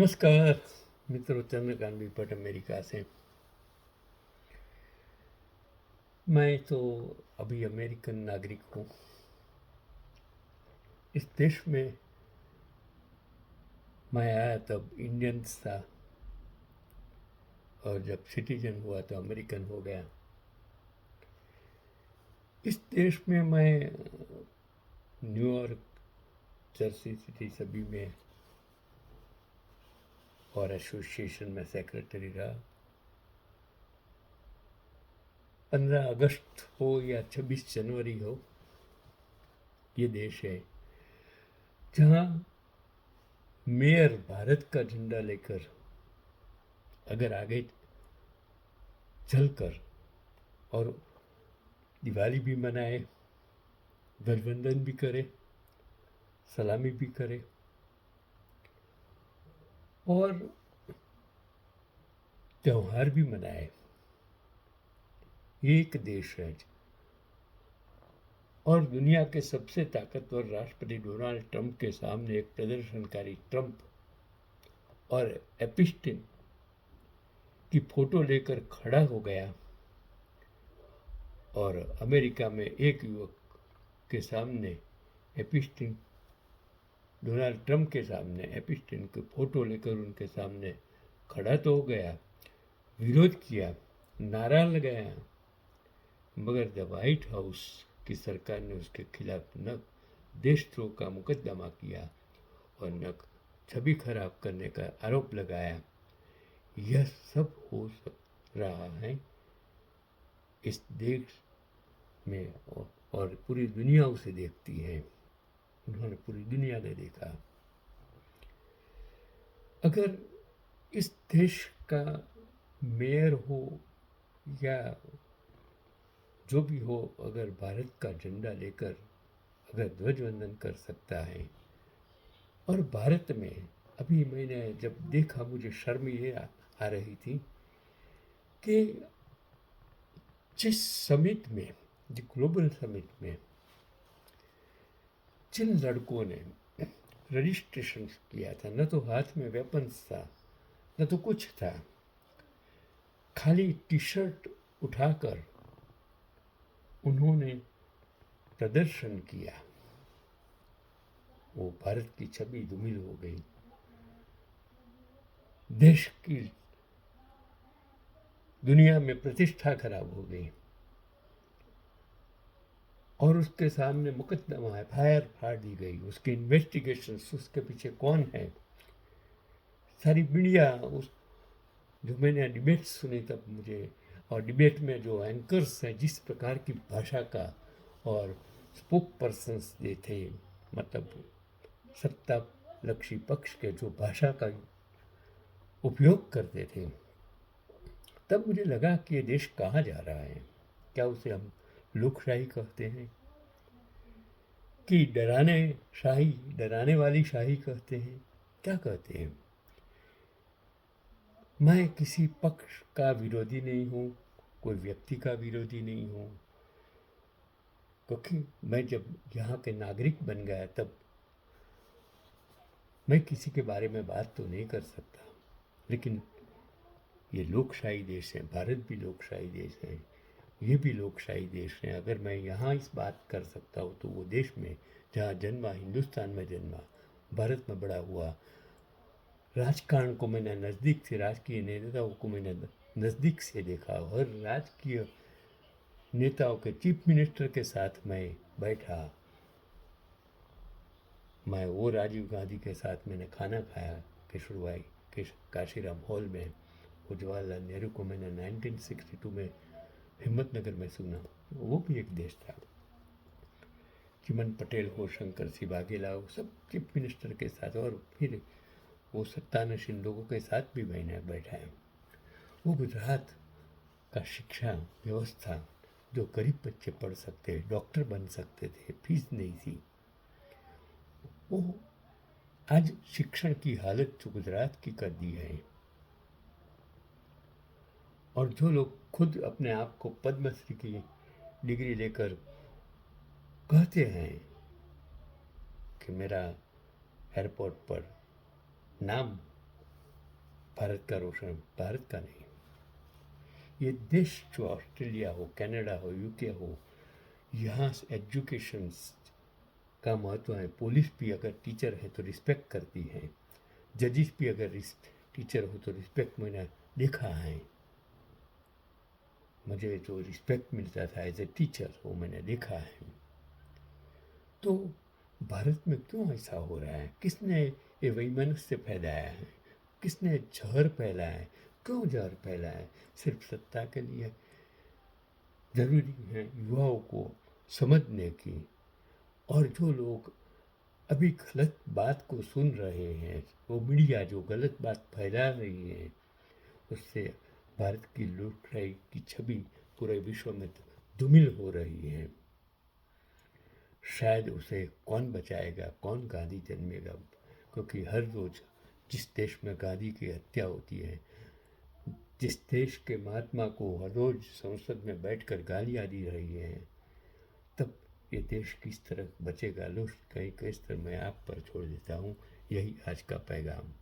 नमस्कार मित्रों, चंद्रकांत विपट अमेरिका से। मैं तो अभी अमेरिकन नागरिक हूँ। इस देश में मैं आया तब इंडियन था, और जब सिटीजन हुआ तो अमेरिकन हो गया। इस देश में मैं न्यूयॉर्क, जर्सी सिटी सभी में और एसोसिएशन में सेक्रेटरी रहा। 15 अगस्त हो या 26 जनवरी हो, ये देश है जहाँ मेयर भारत का झंडा लेकर अगर आगे चलकर और दिवाली भी मनाए, ध्वजवंदन भी करे, सलामी भी करे और त्योहार भी मनाए, ये एक देश है। और दुनिया के सबसे ताकतवर राष्ट्रपति डोनाल्ड ट्रंप के सामने एक प्रदर्शनकारी ट्रंप और एपिस्टिन की फोटो लेकर खड़ा हो गया, और अमेरिका में एक युवक के सामने एपिस्टिन, डोनाल्ड ट्रंप के सामने एपिस्टिन की फोटो लेकर उनके सामने खड़ा तो हो गया, विरोध किया, नारा लगाया, मगर द व्हाइट हाउस की सरकार ने उसके खिलाफ न देशद्रोह का मुकदमा किया और न छवि खराब करने का आरोप लगाया। यह सब हो रहा है इस देश में, और पूरी दुनिया उसे देखती है। उन्होंने पूरी दुनिया ने देखा। अगर इस देश का मेयर हो या जो भी हो, अगर भारत का झंडा लेकर अगर ध्वजवंदन कर सकता है, और भारत में अभी मैंने जब देखा मुझे शर्म ये आ रही थी कि जिस समिट में, जो ग्लोबल समिट में जिन लड़कों ने रजिस्ट्रेशन किया था, न तो हाथ में वेपन्स था न तो कुछ था, खाली टी शर्ट उठाकर उन्होंने प्रदर्शन किया, वो भारत की छवि धूमिल हो गई, देश की दुनिया में प्रतिष्ठा खराब हो गई, और उसके सामने मुकदमा एफआईआर फाड़ दी गई। उसकी इन्वेस्टिगेशन, उसके पीछे कौन है, सारी मीडिया, उस जो मैंने डिबेट सुनी तब मुझे, और डिबेट में जो एंकर्स हैं, जिस प्रकार की भाषा का और स्पोक पर्सन्स जो थे, मतलब सत्ता लक्षी पक्ष के जो भाषा का उपयोग करते थे, तब मुझे लगा कि ये देश कहाँ जा रहा है। क्या उसे हम लोकशाही कहते हैं कि डराने वाली शाही कहते हैं, क्या कहते हैं? मैं किसी पक्ष का विरोधी नहीं हूँ, कोई व्यक्ति का विरोधी नहीं हूँ, क्योंकि मैं जब यहाँ के नागरिक बन गया तब मैं किसी के बारे में बात तो नहीं कर सकता। लेकिन ये लोकशाही देश है, भारत भी लोकशाही देश है, ये भी लोकशाही देश है। अगर मैं यहाँ इस बात कर सकता हूँ तो वो देश में जहाँ जन्मा, हिंदुस्तान में जन्मा, भारत में बड़ा हुआ, राजकारण को मैंने नज़दीक से, राजकीय नेताओं को मैंने नज़दीक से देखा, हर राजकीय नेताओं के चीफ मिनिस्टर के साथ मैं बैठा, मैं वो राजीव गांधी के साथ मैंने खाना खाया किशोरबाई के काशीराम हॉल में, वो जवाहरलाल नेहरू को मैंने 1962 में हिम्मतनगर में सुना, वो भी एक देश था। चिमन पटेल हो, शंकर सिंह वाघेला हो, सब चीफ मिनिस्टर के साथ, और फिर वो सत्तानशीन लोगों के साथ भी मैंने बैठा है। वो गुजरात का शिक्षा व्यवस्था, जो गरीब बच्चे पढ़ सकते, डॉक्टर बन सकते थे, फीस नहीं थी, वो आज शिक्षण की हालत जो गुजरात की कर दी है। और जो लोग खुद अपने आप को पद्मश्री की डिग्री लेकर कहते हैं कि मेरा एयरपोर्ट पर नाम भारत का रोशन, भारत का नहीं, ये देश जो ऑस्ट्रेलिया हो, कनाडा हो, यूके हो, यहाँ एजुकेशन का महत्व है। पुलिस भी अगर टीचर है तो रिस्पेक्ट करती है, जजिस भी अगर टीचर हो तो रिस्पेक्ट मैंने देखा है। मुझे जो रिस्पेक्ट मिलता था एज ए टीचर वो मैंने देखा है। तो भारत में क्यों ऐसा हो रहा है? किसने ये वैमनस्य फैलाया है? किसने जहर फैलाया है? क्यों जहर फैलाया है? सिर्फ सत्ता के लिए? जरूरी है युवाओं को समझने की। और जो लोग अभी गलत बात को सुन रहे हैं, वो मीडिया जो गलत बात फैला रही है, उससे भारत की लुटाई की छवि पूरे विश्व में धूमिल हो रही है। शायद उसे कौन बचाएगा, कौन गांधी जन्मेगा? क्योंकि हर रोज जिस देश में गांधी की हत्या होती है, जिस देश के महात्मा को हर रोज संसद में बैठकर गालियां दी रही हैं, तब ये देश किस तरह बचेगा? लो कहीं किस तरह मैं आप पर छोड़ देता हूँ। यही आज का पैगाम।